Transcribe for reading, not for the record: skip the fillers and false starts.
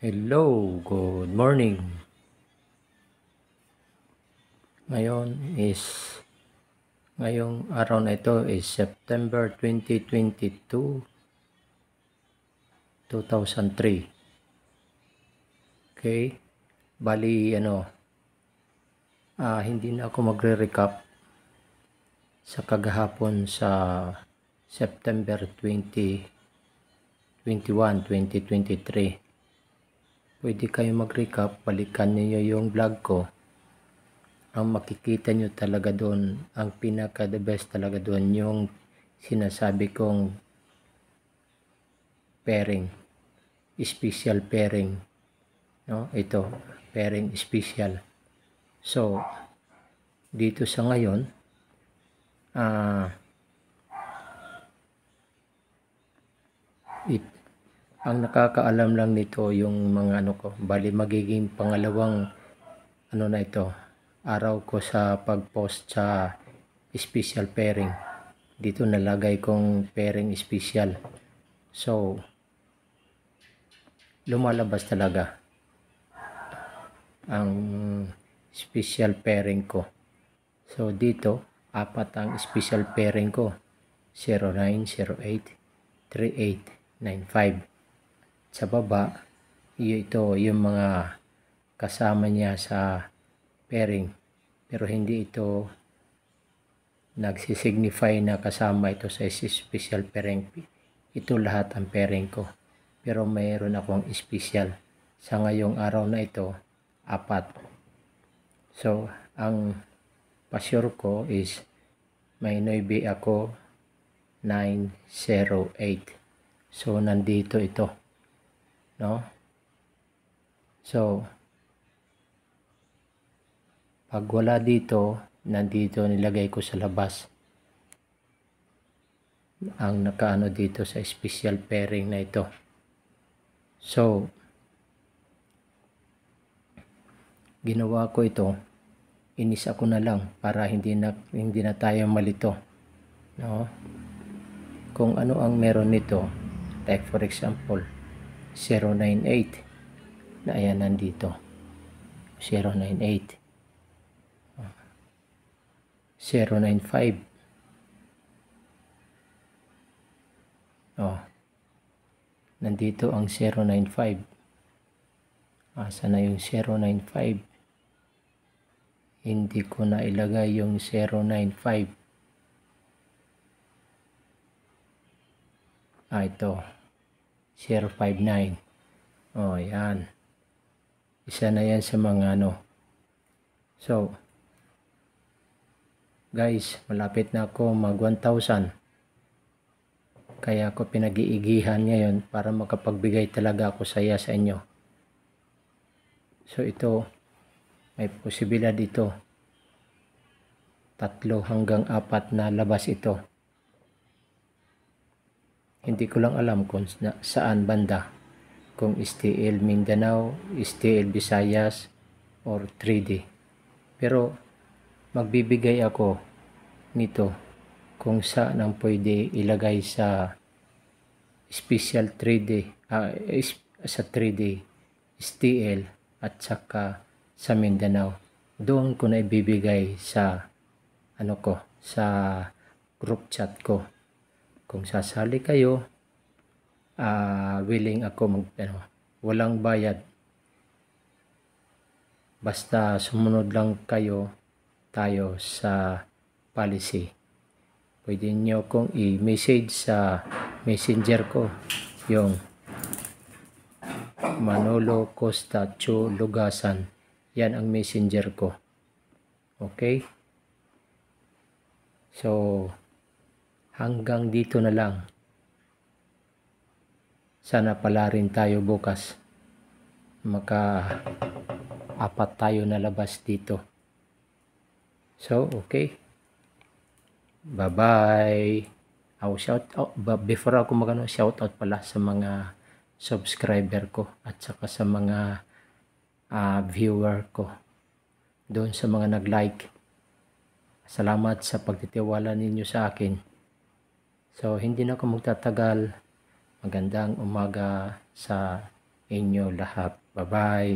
Hello, good morning. Ngayon is ngayong araw na ito is September 2022, 2003. Okay? Bali hindi na ako magre-recap sa kagahapon sa September 2021, 2023. Pwede kayo mag-recap, balikan niyo yung vlog ko. Ang makikita nyo talaga doon, ang pinaka the best talaga doon, yung sinasabi kong pairing, special pairing, no? Ito, pairing special. So, dito sa ngayon, ang nakakaalam lang nito yung mga bali magiging pangalawang na ito, araw ko sa pag-post sa special pairing. Dito nalagay kong pairing special. So, lumalabas talaga ang special pairing ko. So, dito, apat ang special pairing ko. 0908 3895. Sa baba, ito yung mga kasama niya sa pairing. Pero hindi ito nagsisignify na kasama ito sa special pairing. Ito lahat ang pairing ko. Pero mayroon akong special. Sa ngayong araw na ito, 4. So, ang pasure ko is may 9 ako, 908. So, nandito ito. No? So, pag wala dito, nandito nilagay ko sa labas. Ang nakaano dito sa special pairing na ito. So, ginawa ko ito, inisa ko na lang para hindi na tayo malito. No? Kung ano ang meron nito, like for example, 098 na ayan nandito. 098. 095. Nandito ang 095. Asa na yung 095? Hindi ko na ilagay yung 095. Ito. 059. Yan. Isa na yan sa mga So, guys, malapit na ako mag 1,000. Kaya ako pinag-iigihan ngayon para makapagbigay talaga ako saya sa inyo. So, ito, may posibilidad ito. 3 hanggang 4 na labas ito. Hindi ko lang alam kung saan banda. Kung STL Mindanao, STL Visayas, or 3D. Pero magbibigay ako nito kung saan ang pwede ilagay sa special 3D, sa 3D, STL at saka sa Mindanao. Doon ko na ibibigay sa sa group chat ko. Kung sasali kayo, willing ako walang bayad. Basta sumunod lang tayo sa policy. Pwede nyo kong i-message sa messenger ko yung Manolo Costa Chu Lugasan. Yan ang messenger ko. Okay? So, hanggang dito na lang. Sana pala rin tayo bukas. Maka-4 tayo na labas dito. So, okay. Bye-bye. Shout out. Before ako shout out pala sa mga subscriber ko at saka sa mga viewer ko. Doon sa mga nag-like. Salamat sa pagtitiwala ninyo sa akin. So, hindi na ako magtatagal. Magandang umaga sa inyo lahat. Bye-bye.